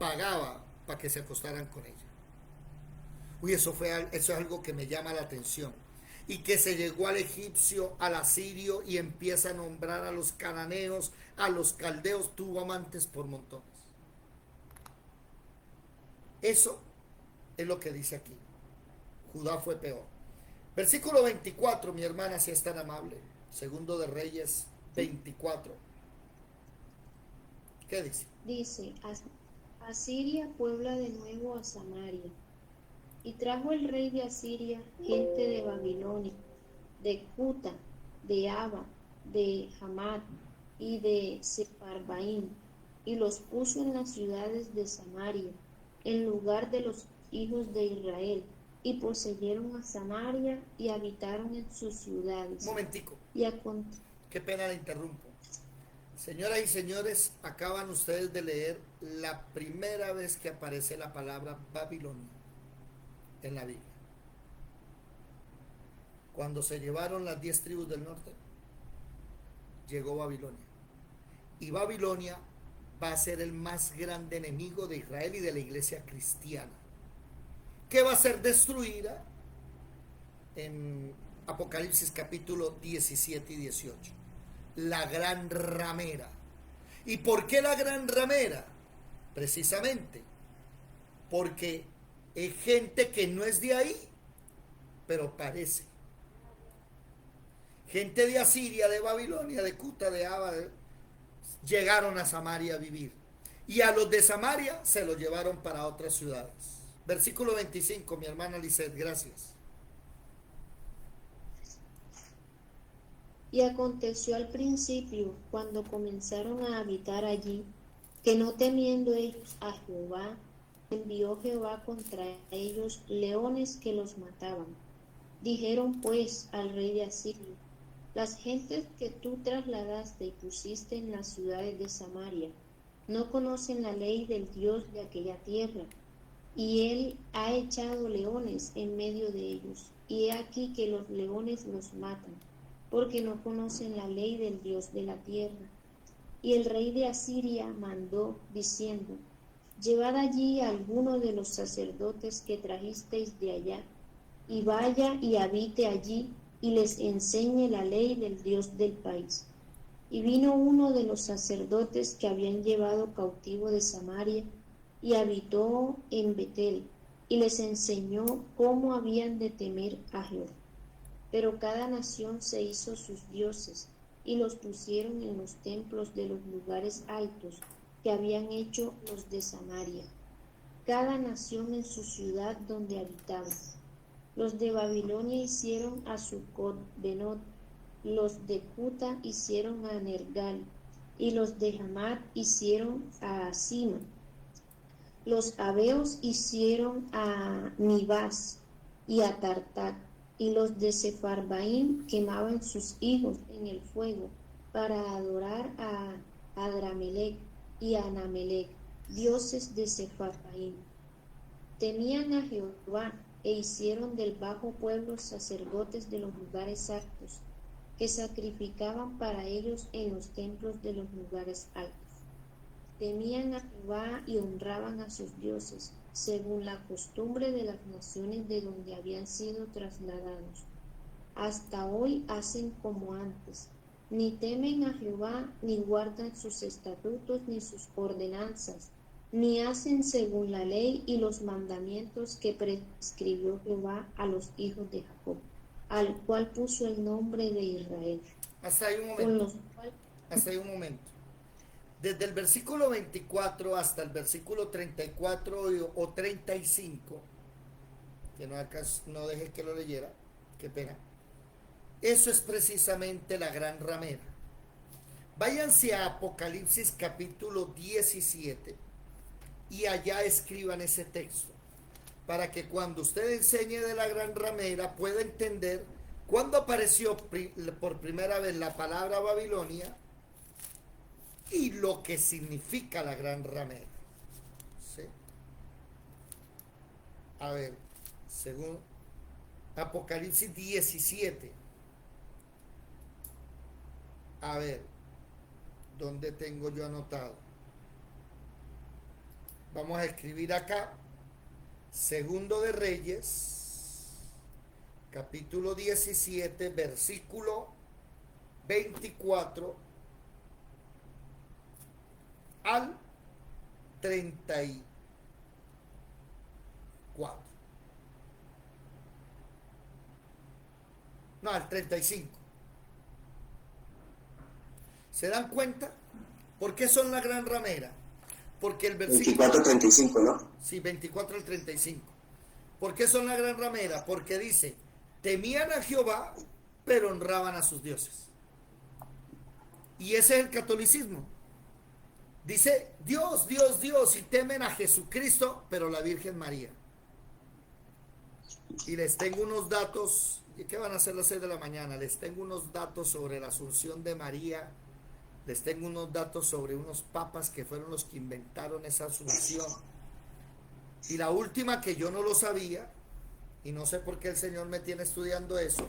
pagaba para que se acostaran con ella. Uy, eso es algo que me llama la atención. Y que se llegó al egipcio, al asirio, y empieza a nombrar a los cananeos, a los caldeos, tuvo amantes por montones. Eso es lo que dice aquí. Judá fue peor. Versículo 24, mi hermana, si es tan amable. 2 de Reyes 24. ¿Qué dice? Dice: Asiria puebla de nuevo a Samaria. Y trajo el rey de Asiria gente de Babilonia, de Cuta, de Aba, de Hamat y de Separbaim, y los puso en las ciudades de Samaria, en lugar de los hijos de Israel, y poseyeron a Samaria y habitaron en sus ciudades. Un momentico. Qué pena le interrumpo. Señoras y señores, acaban ustedes de leer la primera vez que aparece la palabra Babilonia en la Biblia. Cuando se llevaron las 10 tribus del norte, llegó Babilonia. Y Babilonia va a ser el más grande enemigo de Israel y de la iglesia cristiana, que va a ser destruida en Apocalipsis capítulo 17 y 18. La gran ramera. ¿Y por qué la gran ramera? Precisamente porque es gente que no es de ahí, pero parece. Gente de Asiria, de Babilonia, de Cuta, de Aba, llegaron a Samaria a vivir. Y a los de Samaria se los llevaron para otras ciudades. Versículo 25, mi hermana Lisset, gracias. Y aconteció al principio, cuando comenzaron a habitar allí, que no temiendo ellos a Jehová, envió Jehová contra ellos leones que los mataban. Dijeron pues al rey de Asiria: Las gentes que tú trasladaste y pusiste en las ciudades de Samaria no conocen la ley del Dios de aquella tierra, y él ha echado leones en medio de ellos, y he aquí que los leones los matan, porque no conocen la ley del Dios de la tierra. Y el rey de Asiria mandó, diciendo: Llevad allí a alguno de los sacerdotes que trajisteis de allá, y vaya y habite allí, y les enseñe la ley del Dios del país. Y vino uno de los sacerdotes que habían llevado cautivo de Samaria, y habitó en Betel, y les enseñó cómo habían de temer a Jehová. Pero cada nación se hizo sus dioses, y los pusieron en los templos de los lugares altos que habían hecho los de Samaria, cada nación en su ciudad donde habitaba. Los de Babilonia hicieron a Sucot-Benot, los de Cuta hicieron a Nergal, y los de Hamat hicieron a Asima. Los Abeos hicieron a Nibás y a Tartak, y los de Sepharvaim quemaban sus hijos en el fuego para adorar a Adramelech y a Anamelech, dioses de Sepharvaim. Temían a Jehová e hicieron del bajo pueblo sacerdotes de los lugares altos, que sacrificaban para ellos en los templos de los lugares altos. Temían a Jehová y honraban a sus dioses, según la costumbre de las naciones de donde habían sido trasladados. Hasta hoy hacen como antes, ni temen a Jehová, ni guardan sus estatutos ni sus ordenanzas, ni hacen según la ley y los mandamientos que prescribió Jehová a los hijos de Jacob, al cual puso el nombre de Israel. Hasta ahí un momento. Hasta ahí un momento. Desde el versículo 24 hasta el versículo 34 o 35, que no dejé que lo leyera, qué pena. Eso es precisamente la gran ramera. Váyanse a Apocalipsis capítulo 17 y allá escriban ese texto, para que cuando usted enseñe de la gran ramera pueda entender cuándo apareció por primera vez la palabra Babilonia y lo que significa la gran ramera. ¿Sí? A ver, según Apocalipsis 17. A ver, ¿dónde tengo yo anotado? Vamos a escribir acá, Segundo de Reyes, capítulo 17, versículo 24 al 34. No, al 35. ¿Se dan cuenta? ¿Por qué son la gran ramera? Porque el versículo 24 al 35, ¿no? Sí, 24 al 35. ¿Por qué son la gran ramera? Porque dice, temían a Jehová, pero honraban a sus dioses. Y ese es el catolicismo. Dice, Dios, Dios, Dios, y temen a Jesucristo, pero la Virgen María. Y les tengo unos datos, ¿y qué van a hacer a las 6 de la mañana? Les tengo unos datos sobre la Asunción de María. Les tengo unos datos sobre unos papas que fueron los que inventaron esa Asunción. Y la última, que yo no lo sabía, y no sé por qué el Señor me tiene estudiando eso,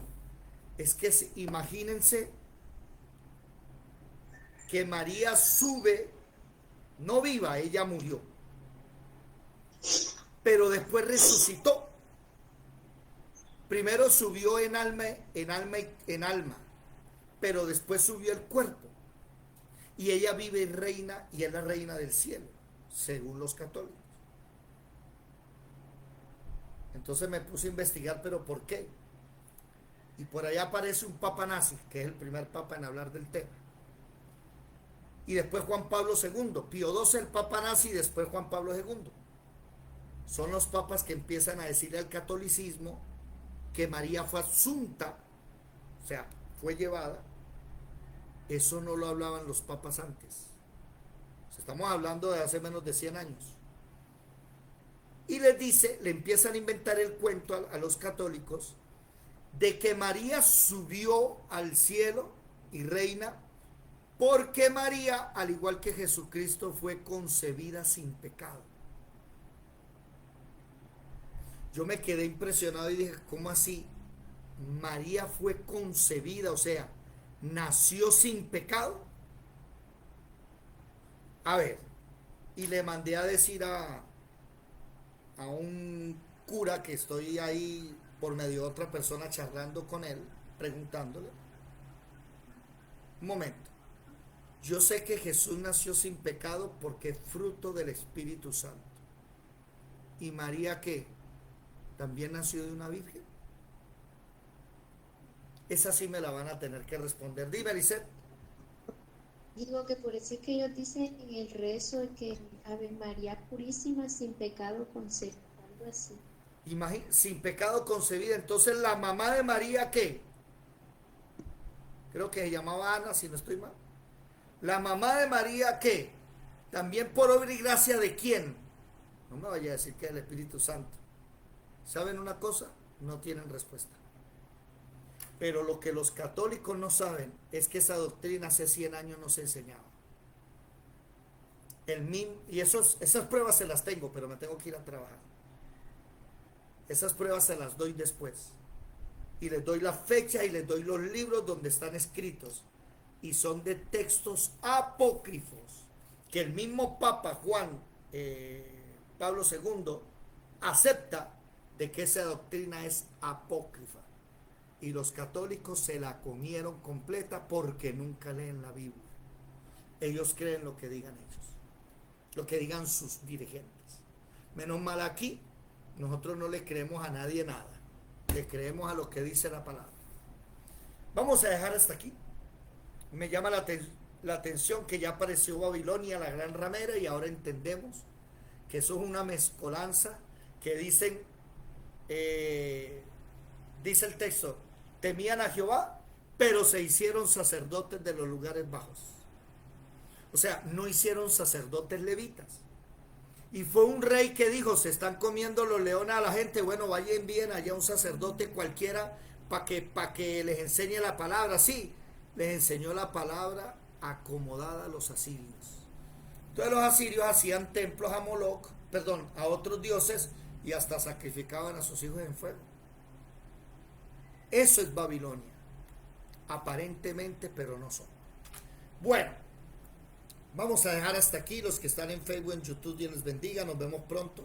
es que imagínense que María sube, no viva, ella murió, pero después resucitó. Primero subió en alma, pero después subió el cuerpo. Y ella vive y reina, y es la reina del cielo, según los católicos. Entonces me puse a investigar, pero ¿por qué? Y por allá aparece un papa nazi, que es el primer papa en hablar del tema. Y después Juan Pablo II, Pío XII el papa nazi, y después Juan Pablo II. Son los papas que empiezan a decirle al catolicismo que María fue asunta, o sea, fue llevada. Eso no lo hablaban los papas antes. Estamos hablando de hace menos de 100 años. Y les dice, le empiezan a inventar el cuento a los católicos de que María subió al cielo y reina, porque María, al igual que Jesucristo, fue concebida sin pecado. Yo me quedé impresionado y dije, ¿cómo así? María fue concebida, o sea, nació sin pecado. A ver, y le mandé a decir a un cura que estoy ahí por medio de otra persona charlando con él, preguntándole, un momento, yo sé que Jesús nació sin pecado porque es fruto del Espíritu Santo. ¿Y María qué? ¿También nació de una virgen? Esa sí me la van a tener que responder. Dime, Lisette. Digo que por eso es que ellos dicen en el rezo que Ave María purísima, sin pecado concebida, algo así. Sin pecado concebida. Entonces, ¿la mamá de María qué? Creo que se llamaba Ana, si no estoy mal. ¿La mamá de María qué? También por obra y gracia de quién. No me vaya a decir que es el Espíritu Santo. ¿Saben una cosa? No tienen respuesta. Pero lo que los católicos no saben es que esa doctrina hace 100 años no se enseñaba. Y esas pruebas se las tengo, pero me tengo que ir a trabajar. Esas pruebas se las doy después. Y les doy la fecha y les doy los libros donde están escritos. Y son de textos apócrifos. Que el mismo Papa Juan Pablo II acepta de que esa doctrina es apócrifa. Y los católicos se la comieron completa porque nunca leen la Biblia. Ellos creen lo que digan ellos, lo que digan sus dirigentes. Menos mal aquí, nosotros no le creemos a nadie nada, le creemos a lo que dice la palabra. Vamos a dejar hasta aquí. Me llama la atención que ya apareció Babilonia, la gran ramera, y ahora entendemos que eso es una mezcolanza que dicen, dice el texto, temían a Jehová, pero se hicieron sacerdotes de los lugares bajos. O sea, no hicieron sacerdotes levitas. Y fue un rey que dijo, se están comiendo los leones a la gente, bueno, vaya, envíen allá un sacerdote cualquiera para que les enseñe la palabra. Sí, les enseñó la palabra acomodada a los asirios. Entonces los asirios hacían templos a Moloch, a otros dioses, y hasta sacrificaban a sus hijos en fuego. Eso es Babilonia, aparentemente, pero no son. Bueno, vamos a dejar hasta aquí. Los que están en Facebook, en YouTube, Dios les bendiga. Nos vemos pronto.